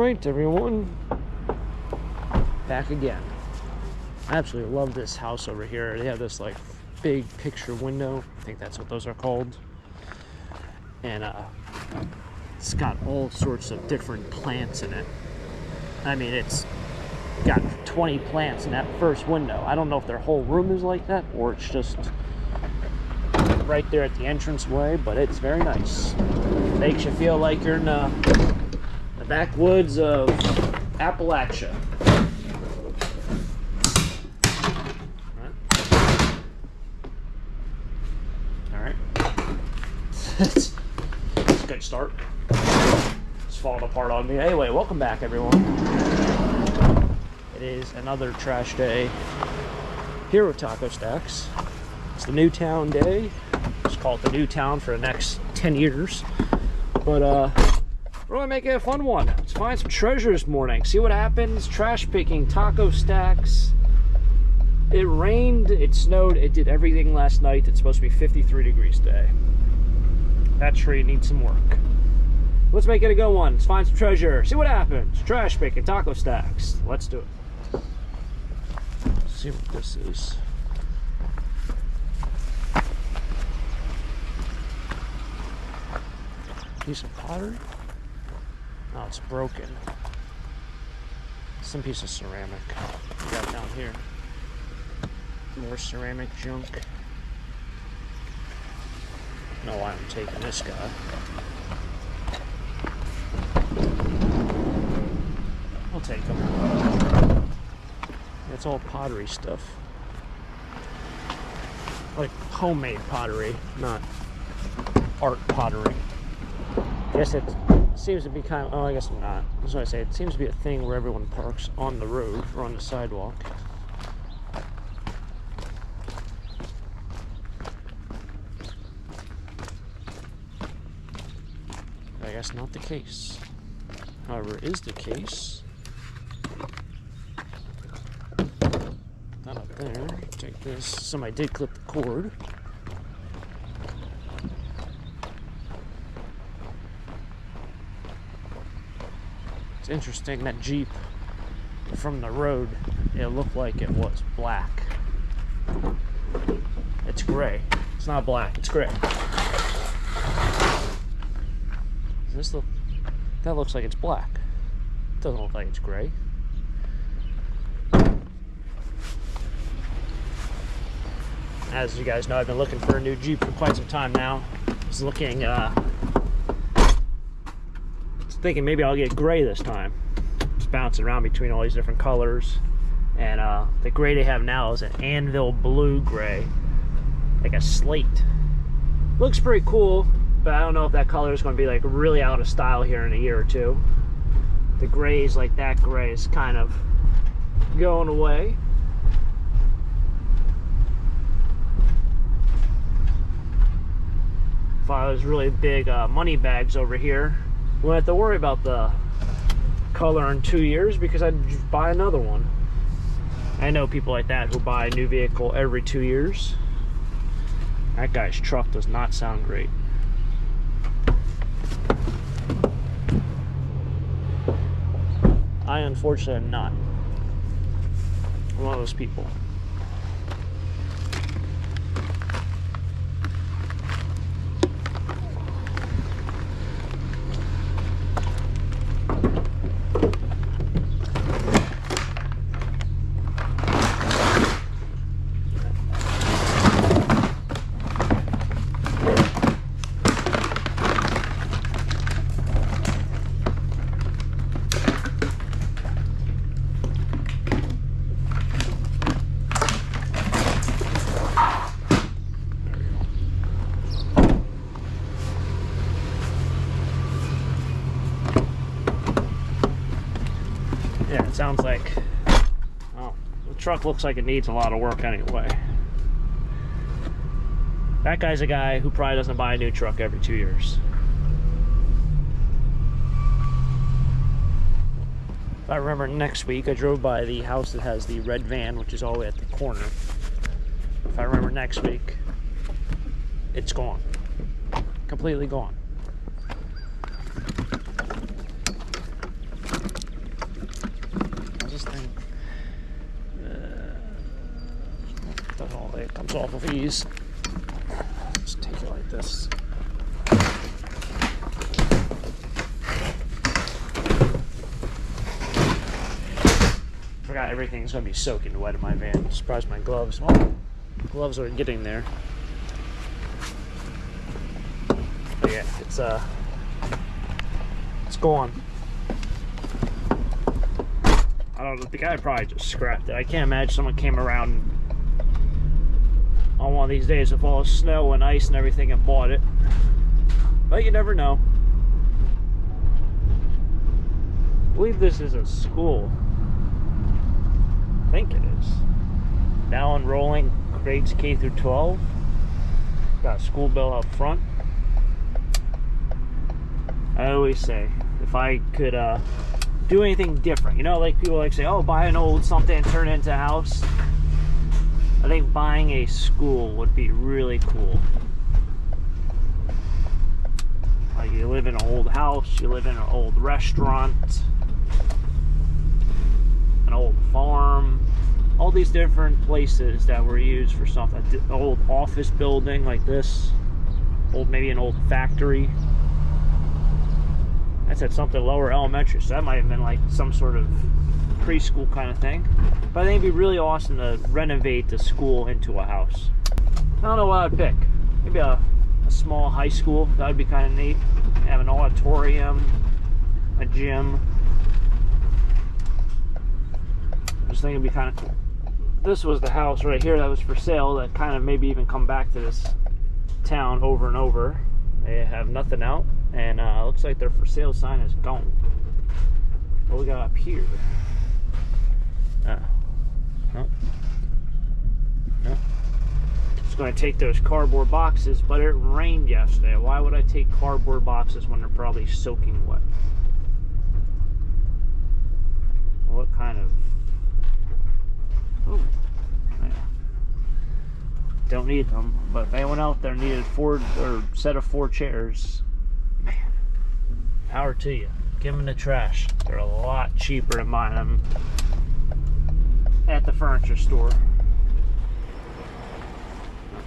Alright everyone, back again. I absolutely love this house over here. They have this like big picture window. I think that's what those are called. And it's got all sorts of different plants in it. I mean, it's got 20 plants in that first window. I don't know if their whole room is like that or it's just right there at the entranceway, but it's very nice. Makes you feel like you're in the backwoods of Appalachia. Alright. It's a good start. It's falling apart on me. Anyway, welcome back everyone. It is another trash day here with Taco Stacks. It's the Newtown day. Just call it the Newtown for the next 10 years. But we're gonna make it a fun one. Let's find some treasure this morning. See what happens. Trash picking, Taco Stacks. It rained, it snowed, it did everything last night. It's supposed to be 53 degrees today. That tree needs some work. Let's make it a good one. Let's find some treasure. See what happens. Trash picking, Taco Stacks. Let's do it. Let's see what this is. Piece of pottery? Oh, it's broken. Some piece of ceramic. We got down here. More ceramic junk. I don't know why I'm taking this guy. I'll take him. It's all pottery stuff. Like homemade pottery, not art pottery. I guess it seems to be kind of, oh, I guess not. That's what I say. It seems to be a thing where everyone parks on the road or on the sidewalk. I guess not the case. However, is the case. Not up there. Take this. Somebody did clip the cord. It's interesting that Jeep from the road, it looked like it was black. It's gray. It's not black, it's gray. Does this look, that looks like it's black. It doesn't look like it's gray. As you guys know, I've been looking for a new Jeep for quite some time now. I was looking, thinking maybe I'll get gray this time. Just bouncing around between all these different colors. And the gray they have now is an anvil blue gray. Like a slate. Looks pretty cool, but I don't know if that color is going to be like really out of style here in a year or two. The grays like that gray is kind of going away. If I was really big money bags over here, we won't have to worry about the color in 2 years because I'd just buy another one. I know people like that who buy a new vehicle every 2 years. That guy's truck does not sound great. I unfortunately am not. I'm one of those people. Yeah, it sounds like, oh, the truck looks like it needs a lot of work anyway. That guy's a guy who probably doesn't buy a new truck every 2 years. If I remember next week, I drove by the house that has the red van, which is all the way at the corner. If I remember next week, it's gone. Completely gone. parts off of these. Just take it like this. Forgot everything's gonna be soaking wet in my van. Surprised my gloves. Well, gloves are getting there. But yeah, it's gone. I don't know, the guy probably just scrapped it. I can't imagine someone came around on one of these days with all the snow and ice and everything and bought it. But you never know. I believe this is a school. I think it is. Now enrolling grades K through 12. Got a school bell up front. I always say, if I could do anything different, you know, like people like say, oh, buy an old something and turn it into a house. I think buying a school would be really cool. Like, you live in an old house, you live in an old restaurant, an old farm, all these different places that were used for something. An old office building like this, maybe an old factory. I said something lower elementary, so that might have been like some sort of preschool kind of thing. But I think it'd be really awesome to renovate the school into a house. I don't know what I'd pick. Maybe a small high school. That would be kind of neat. Have an auditorium, a gym. I just think it'd be kind of cool. This was the house right here that was for sale that kind of maybe even come back to this town over and over. They have nothing out, and looks like their for sale sign is gone. What we got up here? No. Just going to take those cardboard boxes, but it rained yesterday. Why would I take cardboard boxes when they're probably soaking wet? What kind of... Oh, yeah. Don't need them, but if anyone out there needed set of 4 chairs, man, power to you. Give them in the trash. They're a lot cheaper to buy them at the furniture store.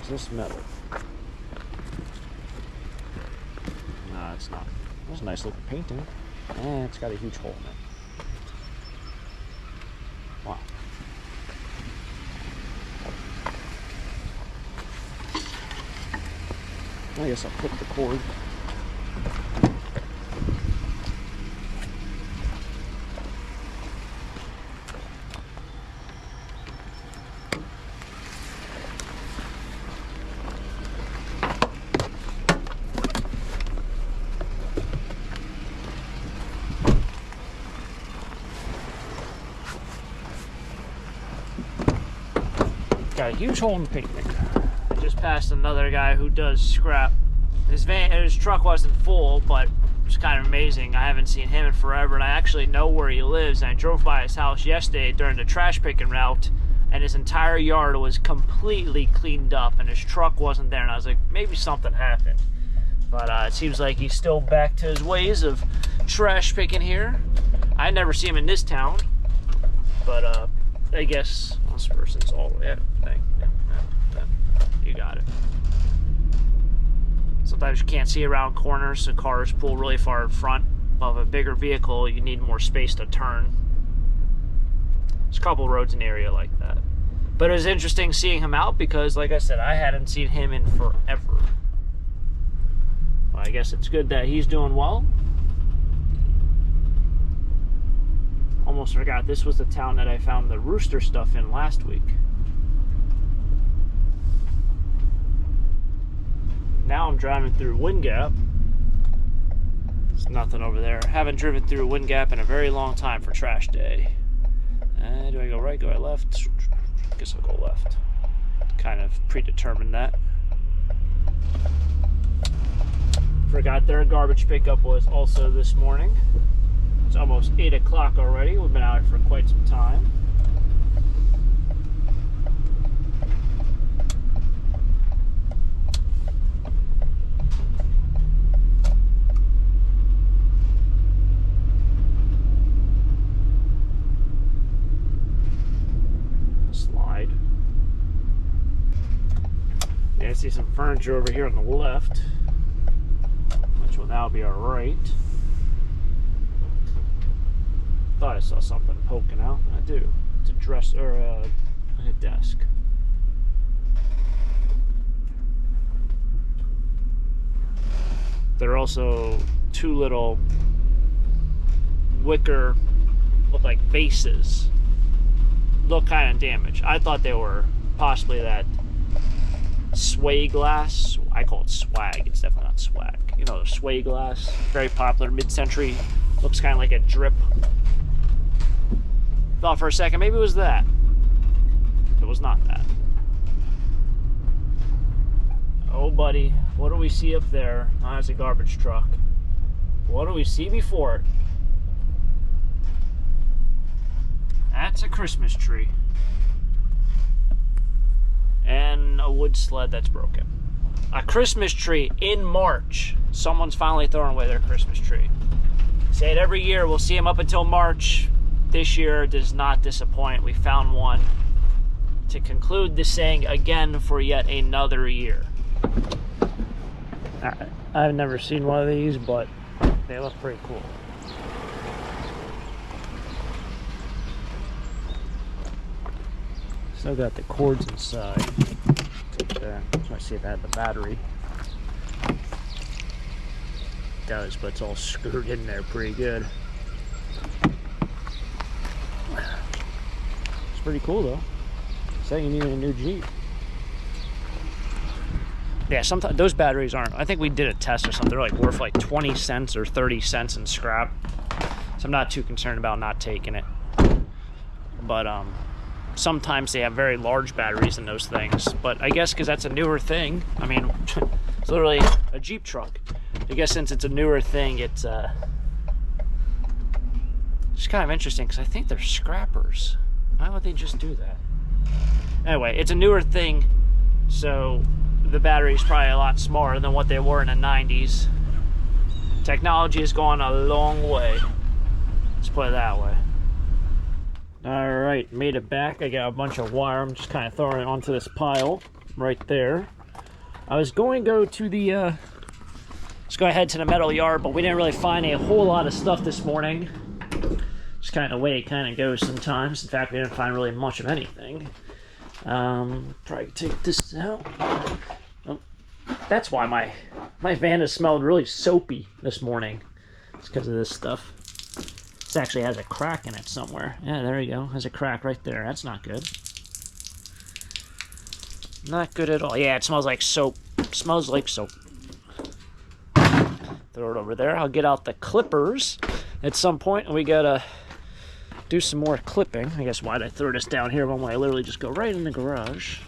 Is this metal? No, it's not. That's a nice looking painting. And it's got a huge hole in it. Wow. I guess I'll clip the cord. Got a huge hole in the painting. I just passed another guy who does scrap. His truck wasn't full, but it's kind of amazing. I haven't seen him in forever, and I actually know where he lives. And I drove by his house yesterday during the trash picking route, and his entire yard was completely cleaned up, and his truck wasn't there. And I was like, maybe something happened. But it seems like he's still back to his ways of trash picking here. I never see him in this town, but I guess this person's all the way up. You got it. Sometimes you can't see around corners, so cars pull really far in front of a bigger vehicle. You need more space to turn. There's a couple roads in the area like that. But it was interesting seeing him out because, like I said, I hadn't seen him in forever. Well, I guess it's good that he's doing well. Almost forgot this was the town that I found the rooster stuff in last week. Now I'm driving through Wind Gap. There's nothing over there. Haven't driven through Wind Gap in a very long time for trash day. Do I go right, go right, left? Guess I'll go left. Kind of predetermined that. Forgot their garbage pickup was also this morning. It's almost 8 o'clock already. We've been out here for quite some time. see some furniture over here on the left, which will now be our right. Thought I saw something poking out. I do. It's a dresser, or a desk. There are also two little wicker, look like vases. Look kind of damaged. I thought they were possibly that sway glass. I call it swag. It's definitely not swag. You know, sway glass. Very popular mid-century. Looks kind of like a drip. Thought for a second maybe it was that. It was not that. Oh, buddy. What do we see up there? Oh, that's a garbage truck. What do we see before it? That's a Christmas tree. And a wood sled that's broken. A Christmas tree in March. Someone's finally throwing away their Christmas tree. Say it every year. We'll see them up until March. This year does not disappoint. We found one to conclude the saying again for yet another year. I've never seen one of these, but they look pretty cool. Still got the cords inside. Take that. Let's see if I had the battery. It does, but it's all screwed in there pretty good. It's pretty cool though. Saying you need a new Jeep. Yeah, sometimes those batteries aren't. I think we did a test or something. They're like worth like 20 cents or 30 cents in scrap. So I'm not too concerned about not taking it. But sometimes they have very large batteries in those things. But I guess because that's a newer thing. I mean, it's literally a Jeep truck. I guess since it's a newer thing, it's kind of interesting because I think they're scrappers. Why would they just do that? Anyway, it's a newer thing, so the battery's probably a lot smaller than what they were in the 90s. Technology has gone a long way. Let's put it that way. Alright, made it back. I got a bunch of wire. I'm just kind of throwing it onto this pile right there. I was going to go to the, let's go ahead to the metal yard, but we didn't really find a whole lot of stuff this morning. Just kind of the way it kind of goes sometimes. In fact, we didn't find really much of anything. Probably take this out. Oh, that's why my van has smelled really soapy this morning. It's because of this stuff. This actually has a crack in it somewhere. Yeah, there you go. Has a crack right there. That's not good. Not good at all. Yeah, it smells like soap. It smells like soap. Throw it over there. I'll get out the clippers at some point, and we gotta do some more clipping. I guess why'd I throw this down here when I literally just go right in the garage.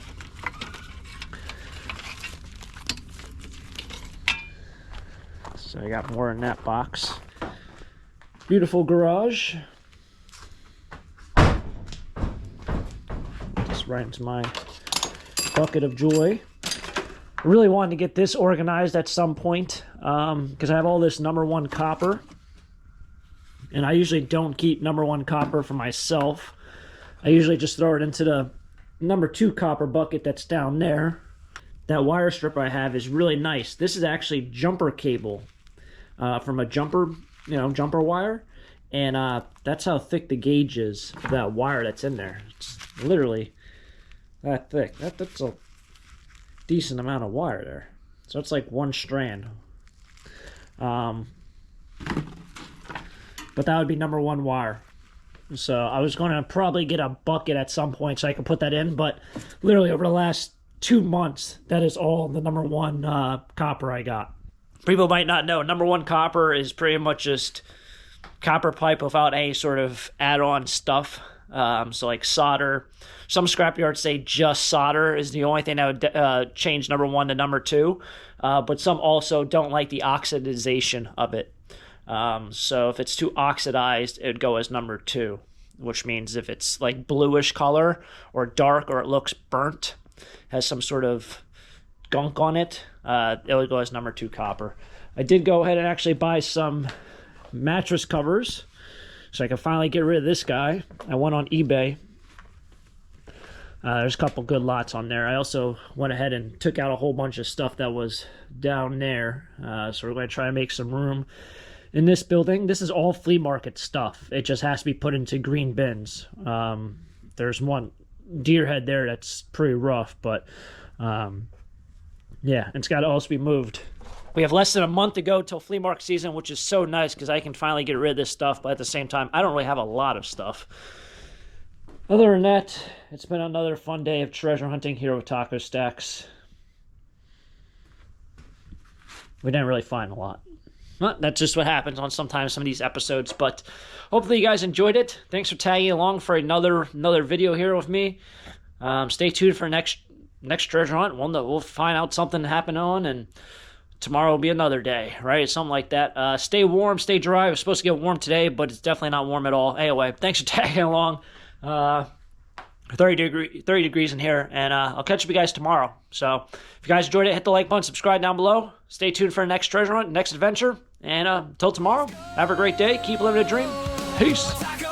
So I got more in that box. Beautiful garage. Just right into my bucket of joy. I really wanted to get this organized at some point because I have all this #1 copper. And I usually don't keep #1 copper for myself. I usually just throw it into the #2 copper bucket that's down there. That wire strip I have is really nice. This is actually jumper cable from a jumper, jumper wire. And that's how thick the gauge is of that wire that's in there. It's literally that thick. That's a decent amount of wire there. So it's like one strand. But that would be #1 wire. So I was going to probably get a bucket at some point so I could put that in. But literally over the last 2 months, that is all the #1 copper I got. People might not know, #1 copper is pretty much just copper pipe without any sort of add-on stuff. So like solder. Some scrapyards say just solder is the only thing that would change #1 to #2. But some also don't like the oxidization of it. So if it's too oxidized, it would go as #2, which means if it's like bluish color or dark or it looks burnt, has some sort of gunk on it, it would go as #2 copper. I did go ahead and actually buy some mattress covers so I can finally get rid of this guy. I went on eBay, There's a couple good lots on there. I also went ahead and took out a whole bunch of stuff that was down there. So we're going to try to make some room in this building. This is all flea market stuff. It just has to be put into green bins. There's one deer head there that's pretty rough, but yeah, it's got to also be moved. We have less than a month to go till flea market season, which is so nice because I can finally get rid of this stuff, but at the same time, I don't really have a lot of stuff. Other than that, it's been another fun day of treasure hunting here with Taco Stacks. We didn't really find a lot. Well, that's just what happens on sometimes some of these episodes, but hopefully you guys enjoyed it. Thanks for tagging along for another video here with me. Stay tuned for next treasure hunt. We'll find out something happened on, and tomorrow will be another day, right? Something like that. Stay warm, stay dry. It was supposed to get warm today, but it's definitely not warm at all. Anyway, thanks for tagging along. 30 degrees in here, and I'll catch up with you guys tomorrow. So if you guys enjoyed it, hit the like button, subscribe down below. Stay tuned for the next treasure hunt, next adventure, and until tomorrow, have a great day. Keep living a dream. Peace.